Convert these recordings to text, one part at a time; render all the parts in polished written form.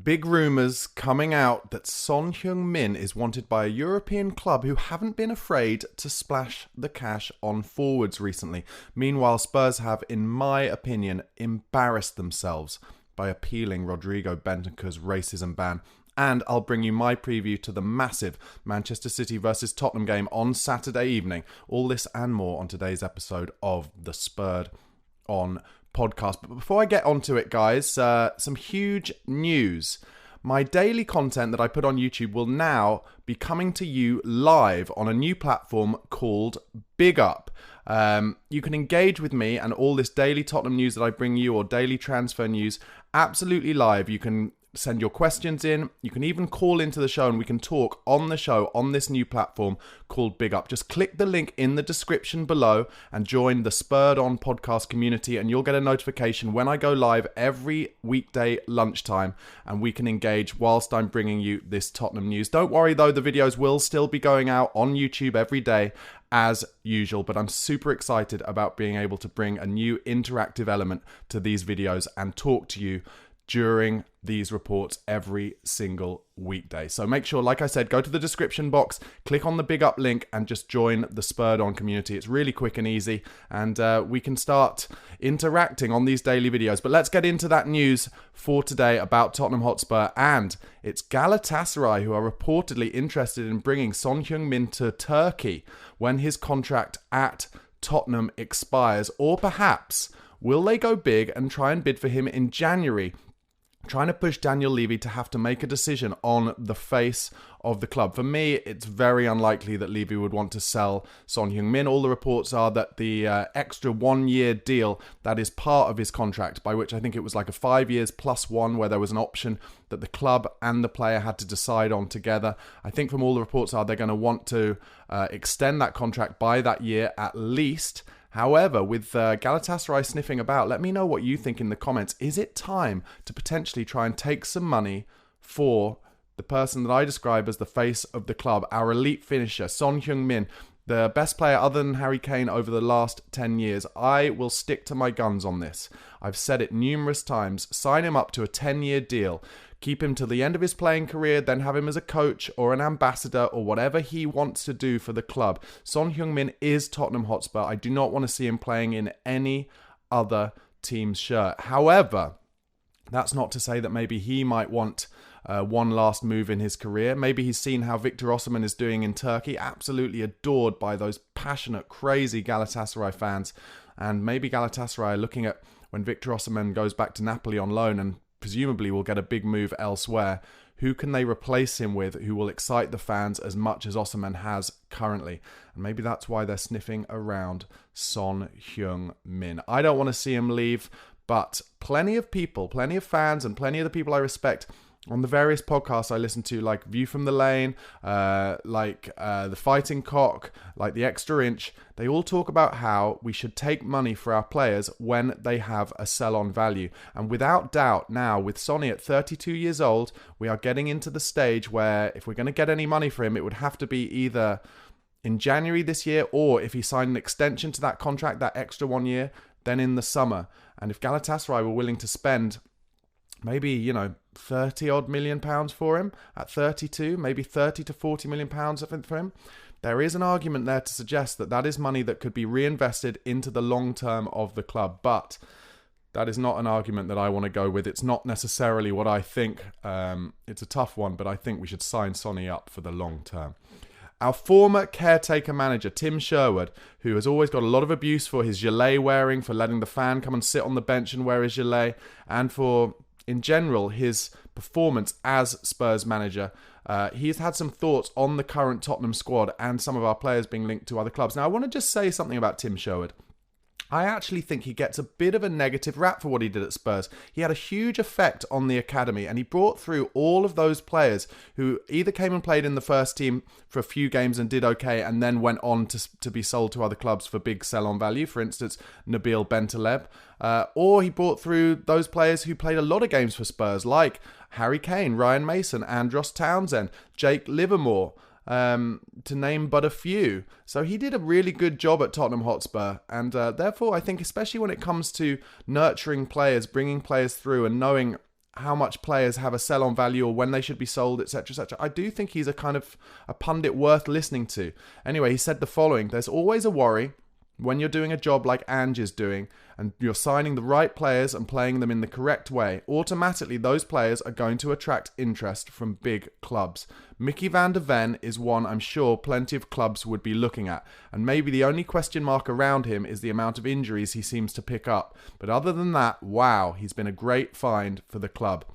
Big rumours coming out that Son Heung-min is wanted by a European club who haven't been afraid to splash the cash on forwards recently. Meanwhile, Spurs have, in my opinion, embarrassed themselves by appealing Rodrigo Bentancur's racism ban. And I'll bring you my preview to the massive Manchester City versus Tottenham game on Saturday evening. All this and more on today's episode of the Spurred On podcast. But before I get onto it, guys, some huge news. My daily content that I put on YouTube will now be coming to you live on a new platform called Big Up. You can engage with me and all this daily Tottenham news that I bring you, or daily transfer news, absolutely live. You can send your questions in. You can even call into the show and we can talk on the show on this new platform called Big Up. Just click the link in the description below and join the Spurred On podcast community, and you'll get a notification when I go live every weekday lunchtime, and we can engage whilst I'm bringing you this Tottenham news. Don't worry though, the videos will still be going out on YouTube every day as usual, but I'm super excited about being able to bring a new interactive element to these videos and talk to you during these reports every single weekday. So make sure, like I said, go to the description box, click on the Big Up link and just join the Spurred On community. It's really quick and easy, and we can start interacting on these daily videos. But let's get into that news for today about Tottenham Hotspur, and it's Galatasaray who are reportedly interested in bringing Son Heung-min to Turkey when his contract at Tottenham expires. Or perhaps, will they go big and try and bid for him in January, trying to push Daniel Levy to have to make a decision on the face of the club? For me, it's very unlikely that Levy would want to sell Son Heung-min. All the reports are that the extra 1 year deal that is part of his contract, by which I think it was like a 5 years plus one, where there was an option that the club and the player had to decide on together. I think from all the reports are they're going to want to extend that contract by that year at least. However, with Galatasaray sniffing about, let me know what you think in the comments. Is it time to potentially try and take some money for the person that I describe as the face of the club, our elite finisher, Son Heung-min, the best player other than Harry Kane over the last 10 years? I will stick to my guns on this. I've said it numerous times. Sign him up to a 10-year deal. Keep him till the end of his playing career, then have him as a coach or an ambassador or whatever he wants to do for the club. Son Heung-min is Tottenham Hotspur. I do not want to see him playing in any other team's shirt. However, that's not to say that maybe he might want one last move in his career. Maybe he's seen how Victor Osimhen is doing in Turkey, absolutely adored by those passionate, crazy Galatasaray fans. And maybe Galatasaray are looking at when Victor Osimhen goes back to Napoli on loan and presumably will get a big move elsewhere, who can they replace him with who will excite the fans as much as Osimhen has currently? And maybe that's why they're sniffing around Son Heung-min. I don't want to see him leave, but plenty of people, plenty of fans, and plenty of the people I respect on the various podcasts I listen to, like View from the Lane, The Fighting Cock, like The Extra Inch, they all talk about how we should take money for our players when they have a sell-on value. And without doubt, now with Sonny at 32 years old, we are getting into the stage where if we're going to get any money for him, it would have to be either in January this year, or if he signed an extension to that contract, that extra 1 year, then in the summer. And if Galatasaray were willing to spend maybe, 30 odd million pounds for him at 32, maybe 30 to 40 million pounds for him, there is an argument there to suggest that that is money that could be reinvested into the long term of the club. But that is not an argument that I want to go with. It's not necessarily what I think. It's a tough one, but I think we should sign Sonny up for the long term. Our former caretaker manager, Tim Sherwood, who has always got a lot of abuse for his gilet wearing, for letting the fan come and sit on the bench and wear his gilet, and for, in general, his performance as Spurs manager. He's had some thoughts on the current Tottenham squad and some of our players being linked to other clubs. Now, I want to just say something about Tim Sherwood. I actually think he gets a bit of a negative rap for what he did at Spurs. He had a huge effect on the academy, and he brought through all of those players who either came and played in the first team for a few games and did okay, and then went on to be sold to other clubs for big sell-on value. For instance, Nabil Bentaleb. Or he brought through those players who played a lot of games for Spurs, like Harry Kane, Ryan Mason, Andros Townsend, Jake Livermore, to name but a few. So he did a really good job at Tottenham Hotspur, and therefore I think, especially when it comes to nurturing players, bringing players through and knowing how much players have a sell-on value or when they should be sold, etc., etc. I do think he's a kind of a pundit worth listening to. Anyway, he said the following: "There's always a worry when you're doing a job like Ange is doing and you're signing the right players and playing them in the correct way. Automatically, those players are going to attract interest from big clubs. Mickey van der Ven is one I'm sure plenty of clubs would be looking at, and maybe the only question mark around him is the amount of injuries he seems to pick up. But other than that, wow, he's been a great find for the club."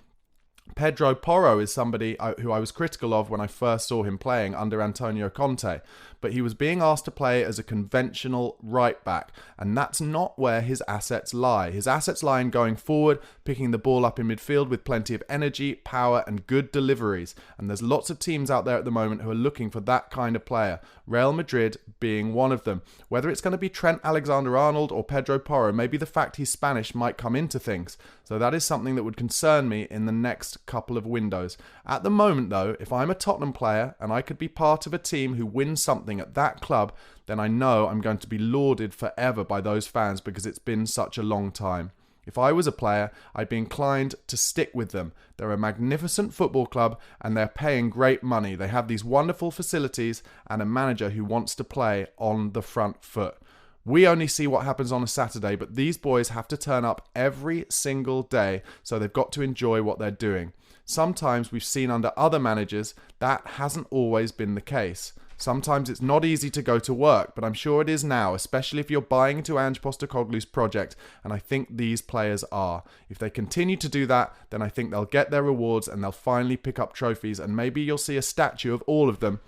Pedro Porro is somebody who I was critical of when I first saw him playing under Antonio Conte, but he was being asked to play as a conventional right back, and that's not where his assets lie. His assets lie in going forward, picking the ball up in midfield with plenty of energy, power and good deliveries, and there's lots of teams out there at the moment who are looking for that kind of player, Real Madrid being one of them. Whether it's going to be Trent Alexander-Arnold or Pedro Porro, maybe the fact he's Spanish might come into things, so that is something that would concern me in the next couple of windows. At the moment though, if I'm a Tottenham player and I could be part of a team who wins something at that club, then I know I'm going to be lauded forever by those fans because it's been such a long time. If I was a player, I'd be inclined to stick with them. They're a magnificent football club and they're paying great money. They have these wonderful facilities and a manager who wants to play on the front foot. We only see what happens on a Saturday, but these boys have to turn up every single day, so they've got to enjoy what they're doing. Sometimes we've seen under other managers that hasn't always been the case. Sometimes it's not easy to go to work, but I'm sure it is now, especially if you're buying into Ange Postecoglou's project, and I think these players are. If they continue to do that, then I think they'll get their rewards and they'll finally pick up trophies, and maybe you'll see a statue of all of them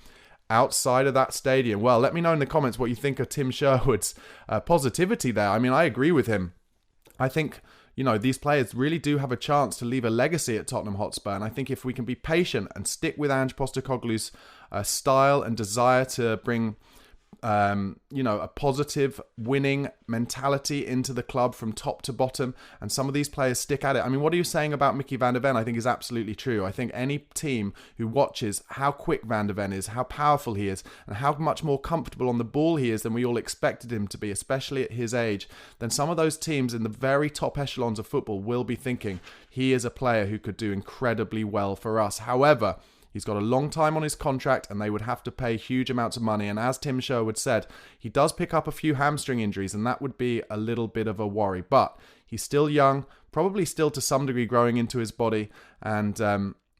outside of that stadium. Well, let me know in the comments what you think of Tim Sherwood's positivity there. I mean, I agree with him. I think, these players really do have a chance to leave a legacy at Tottenham Hotspur, and I think if we can be patient and stick with Ange Postecoglou's style and desire to bring a positive winning mentality into the club from top to bottom, and some of these players stick at it. I mean, what are you saying about Mickey van der Ven? I think is absolutely true. I think any team who watches how quick Van der Ven is, how powerful he is, and how much more comfortable on the ball he is than we all expected him to be, especially at his age, then some of those teams in the very top echelons of football will be thinking he is a player who could do incredibly well for us. However, he's got a long time on his contract and they would have to pay huge amounts of money. And as Tim Sherwood said, he does pick up a few hamstring injuries and that would be a little bit of a worry. But he's still young, probably still to some degree growing into his body. And,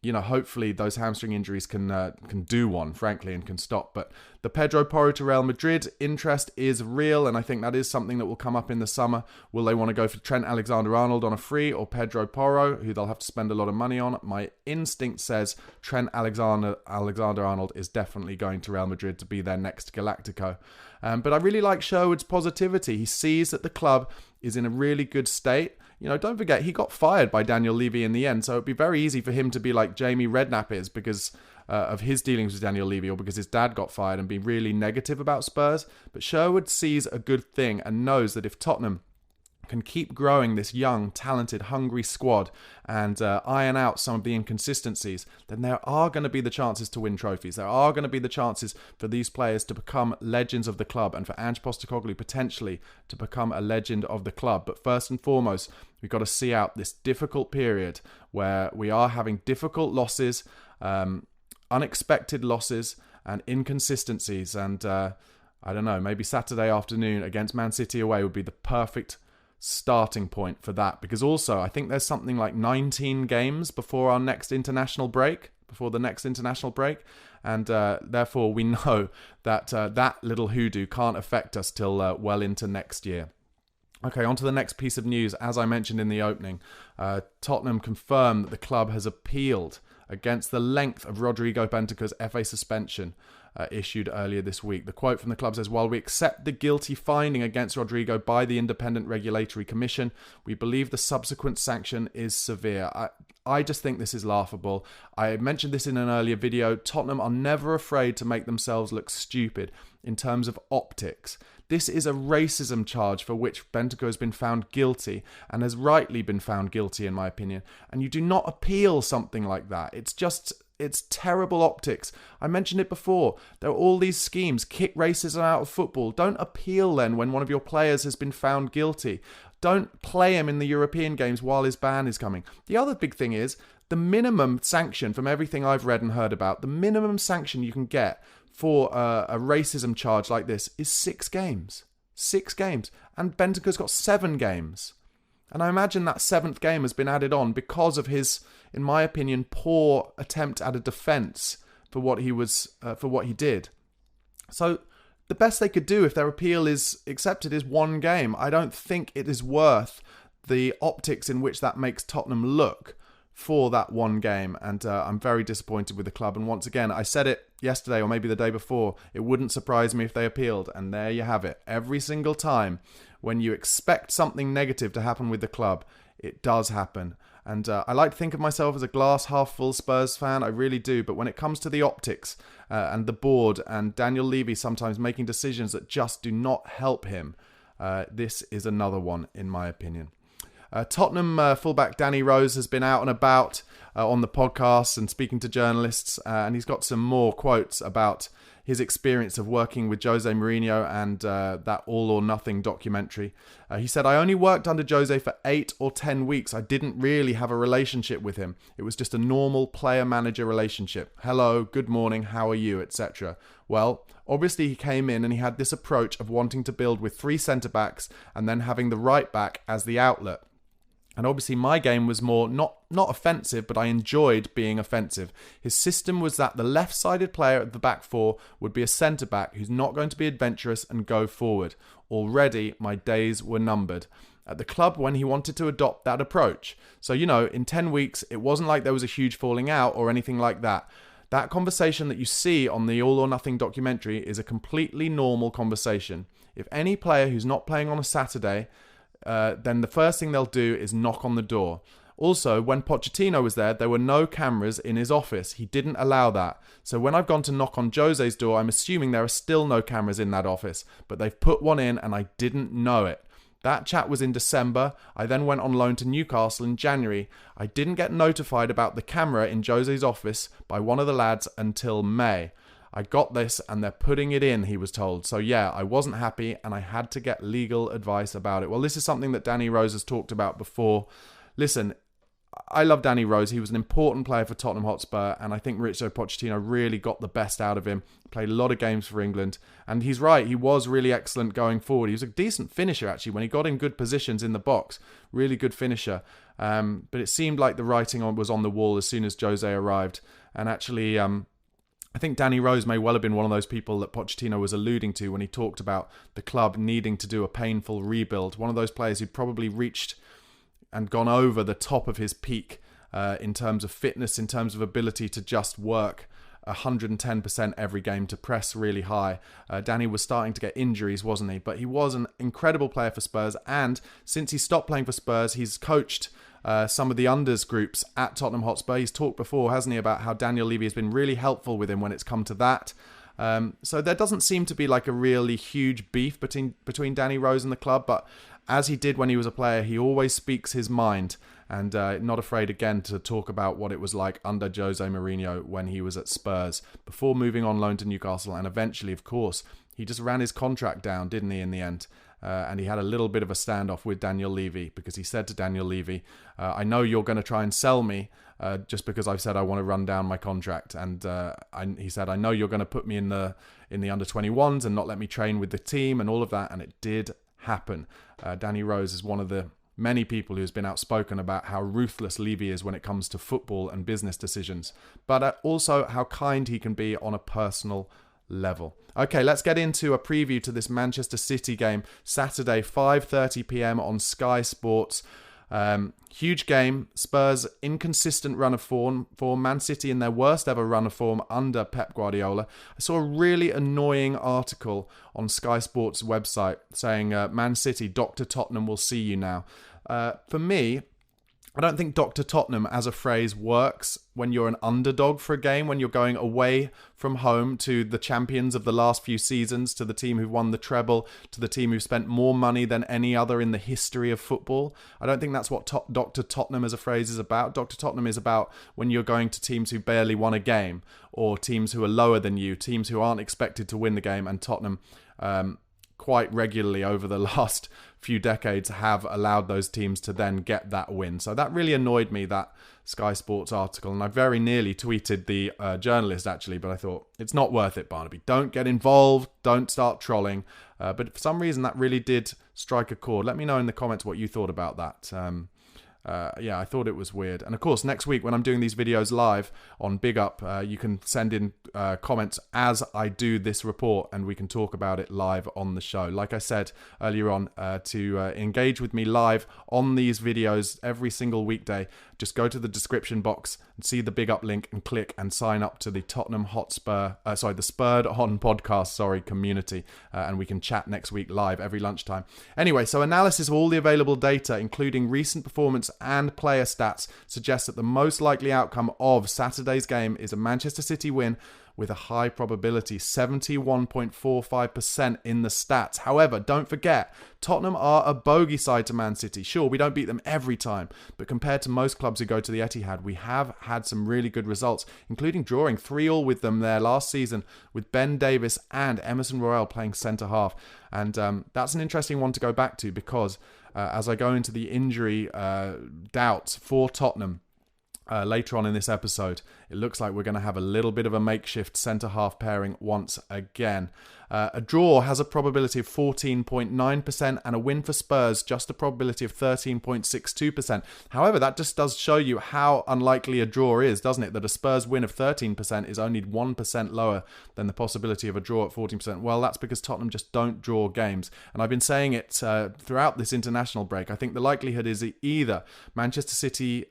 hopefully those hamstring injuries can do one, frankly, and can stop. But the Pedro Porro to Real Madrid interest is real, and I think that is something that will come up in the summer. Will they want to go for Trent Alexander-Arnold on a free or Pedro Porro, who they'll have to spend a lot of money on? My instinct says Trent Alexander-Arnold is definitely going to Real Madrid to be their next Galactico. But I really like Sherwood's positivity. He sees that the club is in a really good state. Don't forget, he got fired by Daniel Levy in the end, so it'd be very easy for him to be like Jamie Redknapp is because of his dealings with Daniel Levy, or because his dad got fired, and be really negative about Spurs. But Sherwood sees a good thing and knows that if Tottenham can keep growing this young, talented, hungry squad and iron out some of the inconsistencies, then there are going to be the chances to win trophies. There are going to be the chances for these players to become legends of the club, and for Ange Postecoglou potentially to become a legend of the club. But first and foremost, we've got to see out this difficult period where we are having difficult losses, unexpected losses and inconsistencies. And I don't know, maybe Saturday afternoon against Man City away would be the perfect starting point for that, because also I think there's something like 19 games before the next international break, and therefore we know that that little hoodoo can't affect us till well into next year. Okay, on to the next piece of news. As I mentioned in the opening, Tottenham confirmed that the club has appealed against the length of Rodrigo Bentancur's FA suspension issued earlier this week. The quote from the club says, "While we accept the guilty finding against Rodrigo by the Independent Regulatory Commission, we believe the subsequent sanction is severe." I just think this is laughable. I mentioned this in an earlier video. Tottenham are never afraid to make themselves look stupid in terms of optics. This is a racism charge for which Bentancur has been found guilty, and has rightly been found guilty in my opinion. And you do not appeal something like that. It's terrible optics. I mentioned it before. There are all these schemes, kick racism out of football. Don't appeal then when one of your players has been found guilty. Don't play him in the European games while his ban is coming. The other big thing is the minimum sanction, from everything I've read and heard about, the minimum sanction you can get for a racism charge like this is 6 games. 6 games. And Bentancur's got 7 games. And I imagine that 7th game has been added on because of his, in my opinion, poor attempt at a defence for what he did. So the best they could do if their appeal is accepted is 1 game. I don't think it is worth the optics in which that makes Tottenham look for that 1 game. And I'm very disappointed with the club. And once again, I said it yesterday or maybe the day before, it wouldn't surprise me if they appealed. And there you have it. Every single time when you expect something negative to happen with the club, it does happen. And I like to think of myself as a glass half full Spurs fan. I really do. But when it comes to the optics and the board and Daniel Levy sometimes making decisions that just do not help him, this is another one, in my opinion. Tottenham fullback Danny Rose has been out and about on the podcast and speaking to journalists. And he's got some more quotes about his experience of working with Jose Mourinho and that All or Nothing documentary. He said, "I only worked under Jose for 8 or 10 weeks. I didn't really have a relationship with him. It was just a normal player-manager relationship. Hello, good morning, how are you, etc." Well, obviously he came in and he had this approach of wanting to build with 3 centre-backs and then having the right-back as the outlet. And obviously my game was more not offensive, but I enjoyed being offensive. His system was that the left-sided player at the back 4 would be a centre-back who's not going to be adventurous and go forward. Already, my days were numbered at the club when he wanted to adopt that approach. So, in 10 weeks, it wasn't like there was a huge falling out or anything like that. That conversation that you see on the All or Nothing documentary is a completely normal conversation. If any player who's not playing on a Saturday, then the first thing they'll do is knock on the door. Also, when Pochettino was there were no cameras in his office. He didn't allow that. So when I've gone to knock on Jose's door, I'm assuming there are still no cameras in that office. But they've put one in and I didn't know it. That chat was in December. I then went on loan to Newcastle in January. I didn't get notified about the camera in Jose's office by one of the lads until May. I got this and they're putting it in, he was told. So yeah, I wasn't happy and I had to get legal advice about it. Well, this is something that Danny Rose has talked about before. Listen, I love Danny Rose. He was an important player for Tottenham Hotspur and I think Mauricio Pochettino really got the best out of him. Played a lot of games for England. And he's right, he was really excellent going forward. He was a decent finisher actually when he got in good positions in the box. Really good finisher. But it seemed like the writing was on the wall as soon as Jose arrived. And actually, I think Danny Rose may well have been one of those people that Pochettino was alluding to when he talked about the club needing to do a painful rebuild. One of those players who probably reached and gone over the top of his peak in terms of fitness, in terms of ability to just work 110% every game, to press really high. Danny was starting to get injuries, wasn't he? But he was an incredible player for Spurs. And since he stopped playing for Spurs, he's coached some of the unders groups at Tottenham Hotspur. He's talked before, hasn't he, about how Daniel Levy has been really helpful with him when it's come to that. So there doesn't seem to be like a really huge beef between Danny Rose and the club, but as he did when he was a player, he always speaks his mind and not afraid again to talk about what it was like under Jose Mourinho when he was at Spurs before moving on loan to Newcastle. And eventually, of course, he just ran his contract down, didn't he, in the end? And he had a little bit of a standoff with Daniel Levy because he said to Daniel Levy, "I know you're going to try and sell me just because I've said I want to run down my contract." And he said, "I know you're going to put me in the under-21s and not let me train with the team and all of that." And it did happen. Danny Rose is one of the many people who's been outspoken about how ruthless Levy is when it comes to football and business decisions, but also how kind he can be on a personal level. Okay, let's get into a preview to this Manchester City game, Saturday, 5:30 p.m. on Sky Sports. Huge game. Spurs inconsistent run of form. For Man City in their worst ever run of form under Pep Guardiola. I saw a really annoying article on Sky Sports website saying Man City, Dr. Tottenham will see you now. For me, I don't think Dr. Tottenham as a phrase works when you're an underdog for a game, when you're going away from home to the champions of the last few seasons, to the team who've won the treble, to the team who've spent more money than any other in the history of football. I don't think that's what Dr. Tottenham as a phrase is about. Dr. Tottenham is about when you're going to teams who barely won a game, or teams who are lower than you, teams who aren't expected to win the game, and Tottenham quite regularly over the last few decades have allowed those teams to then get that win. So that really annoyed me, that Sky Sports article, and I very nearly tweeted the journalist actually, but I thought, it's not worth it, Barnaby. Don't get involved, don't start trolling. But for some reason that really did strike a chord. Let me know in the comments what you thought about that. Yeah, I thought it was weird. And of course, next week when I'm doing these videos live on Big Up, you can send in comments as I do this report and we can talk about it live on the show. Like I said earlier on, to engage with me live on these videos every single weekday, just go to the description box and see the Big Up link and click and sign up to the Tottenham the Spurred On podcast, community. And we can chat next week live every lunchtime. Anyway, so analysis of all the available data, including recent performance and player stats, suggests that the most likely outcome of Saturday's game is a Manchester City win with a high probability, 71.45% in the stats. However, don't forget, Tottenham are a bogey side to Man City. Sure, we don't beat them every time, but compared to most clubs who go to the Etihad, we have had some really good results, including drawing 3-3 with them there last season, with Ben Davies and Emerson Royal playing centre-half. And that's an interesting one to go back to because as I go into the injury doubts for Tottenham, later on in this episode, it looks like we're going to have a little bit of a makeshift centre-half pairing once again. A draw has a probability of 14.9% and a win for Spurs just a probability of 13.62%. However, that just does show you how unlikely a draw is, doesn't it? That a Spurs win of 13% is only 1% lower than the possibility of a draw at 14%. Well, that's because Tottenham just don't draw games. And I've been saying it throughout this international break. I think the likelihood is either Manchester City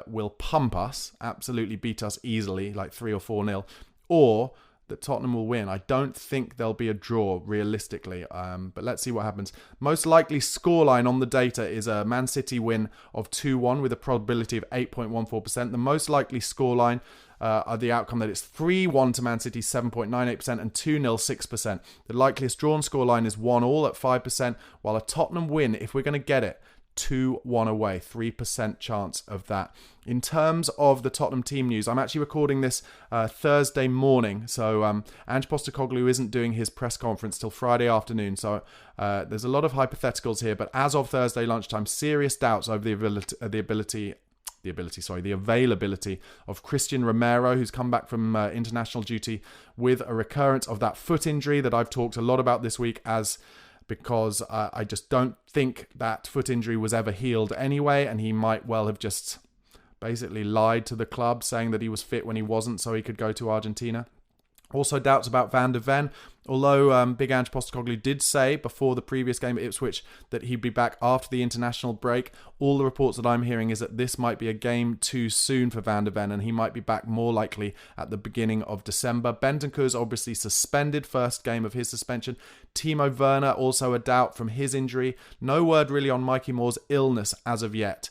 will pump us, absolutely beat us easily, like 3 or 4-0, or that Tottenham will win. I don't think there'll be a draw realistically, but let's see what happens. Most likely scoreline on the data is a Man City win of 2-1 with a probability of 8.14%. The most likely scoreline are the outcome that it's 3-1 to Man City, 7.98%, and 2-0, 6%. The likeliest drawn scoreline is 1-1 at 5%, while a Tottenham win, if we're going to get it, 2-1 away, 3% chance of that. In terms of the Tottenham team news, I'm actually recording this Thursday morning, so Ange Postecoglou isn't doing his press conference till Friday afternoon, so there's a lot of hypotheticals here, but as of Thursday lunchtime, serious doubts over the availability of Christian Romero, who's come back from international duty with a recurrence of that foot injury that I've talked a lot about this week, because I just don't think that foot injury was ever healed anyway, and he might well have just basically lied to the club saying that he was fit when he wasn't so he could go to Argentina. Also doubts about Van der Ven, although Big Ange Postecoglou did say before the previous game at Ipswich that he'd be back after the international break. All the reports that I'm hearing is that this might be a game too soon for Van der Ven and he might be back more likely at the beginning of December. Bentancur is obviously suspended, first game of his suspension. Timo Werner also a doubt from his injury. No word really on Mikey Moore's illness as of yet.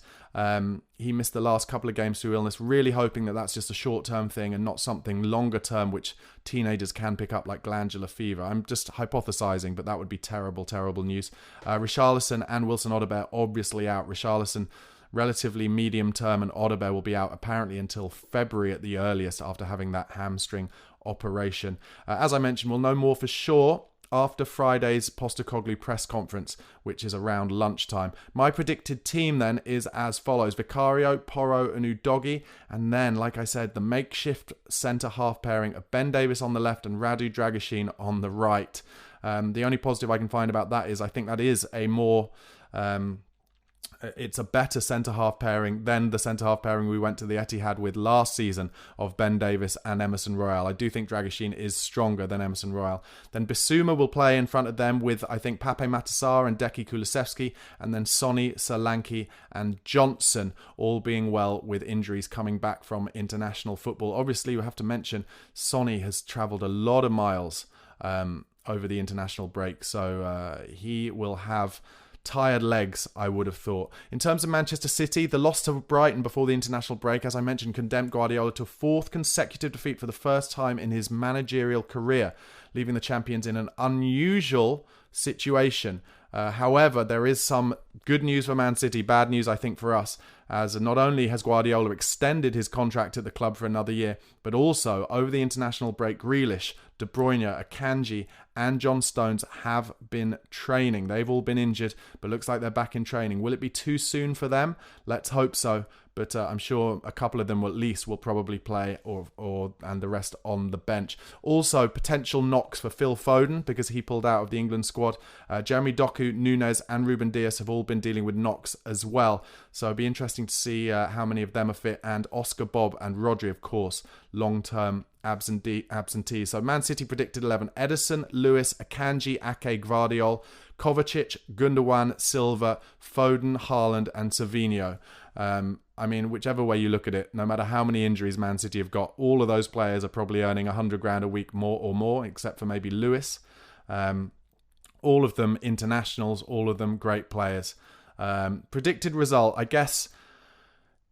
He missed the last couple of games through illness, really hoping that that's just a short-term thing and not something longer-term which teenagers can pick up like glandular fever. I'm just hypothesizing, but that would be terrible, terrible news. Richarlison and Wilson Odobert obviously out. Richarlison relatively medium-term and Odobert will be out apparently until February at the earliest after having that hamstring operation. As I mentioned, we'll know more for sure after Friday's Postecoglou press conference, which is around lunchtime. My predicted team then is as follows: Vicario, Porro and Udogie, and then, like I said, the makeshift centre-half pairing of Ben Davies on the left and Radu Dragusin on the right. The only positive I can find about that is I think that is a more... it's a better centre-half pairing than the centre-half pairing we went to the Etihad with last season of Ben Davies and Emerson Royal. I do think Dragusin is stronger than Emerson Royal. Then Bissouma will play in front of them with, I think, Pape Matar and Deki Kulusevski, and then Sonny, Solanke and Johnson, all being well with injuries coming back from international football. Obviously, we have to mention Sonny has travelled a lot of miles over the international break, so he will have tired legs, I would have thought. In terms of Manchester City, the loss to Brighton before the international break, as I mentioned, condemned Guardiola to a fourth consecutive defeat for the first time in his managerial career, leaving the champions in an unusual situation. However, there is some good news for Man City, bad news I think for us, as not only has Guardiola extended his contract at the club for another year, but also over the international break, Grealish, De Bruyne, Akanji and John Stones have been training. They've all been injured, but looks like they're back in training. Will it be too soon for them? Let's hope so. But I'm sure a couple of them will, at least will probably play, and the rest on the bench. Also, potential knocks for Phil Foden because he pulled out of the England squad. Jeremy Doku, Nunes and Ruben Dias have all been dealing with knocks as well. So it'll be interesting to see how many of them are fit. And Oscar Bob and Rodri, of course, long-term absentees. So Man City predicted 11. Ederson, Lewis, Akanji, Ake, Gvardiol, Kovacic, Gundogan, Silva, Foden, Haaland and Savinho. I mean, whichever way you look at it, no matter how many injuries Man City have got, all of those players are probably earning 100 grand a week more, except for maybe Lewis. All of them internationals, all of them great players. Predicted result, I guess,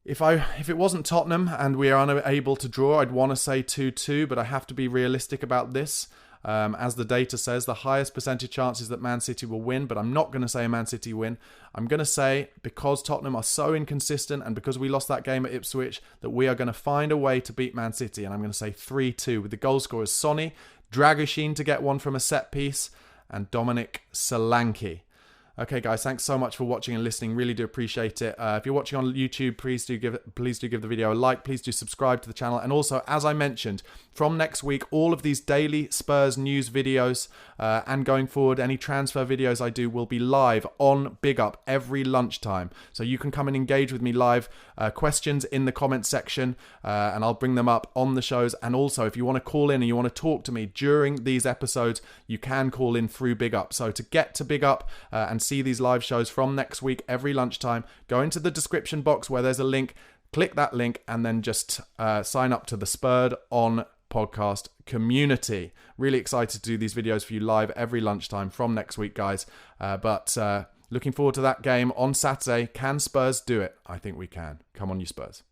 if it wasn't Tottenham and we are unable to draw, I'd want to say 2-2, but I have to be realistic about this. As the data says, the highest percentage chances that Man City will win, but I'm not going to say Man City win. I'm going to say, because Tottenham are so inconsistent and because we lost that game at Ipswich, that we are going to find a way to beat Man City, and I'm going to say 3-2, with the goal scorers Sonny, Dragoshin to get one from a set piece, and Dominic Solanke. Okay, guys, thanks so much for watching and listening. Really do appreciate it. If you're watching on YouTube, please do give the video a like. Please do subscribe to the channel. And also, as I mentioned, from next week, all of these daily Spurs news videos and going forward, any transfer videos I do will be live on Big Up every lunchtime. So you can come and engage with me live. Questions in the comments section, and I'll bring them up on the shows. And also, if you want to call in and you want to talk to me during these episodes, you can call in through Big Up. So to get to Big Up and see these live shows from next week every lunchtime, go into the description box where there's a link, click that link, and then just sign up to the Spurred On podcast community. Really excited to do these videos for you live every lunchtime from next week, guys. But looking forward to that game on Saturday. Can Spurs do it? I think we can. Come on, you Spurs.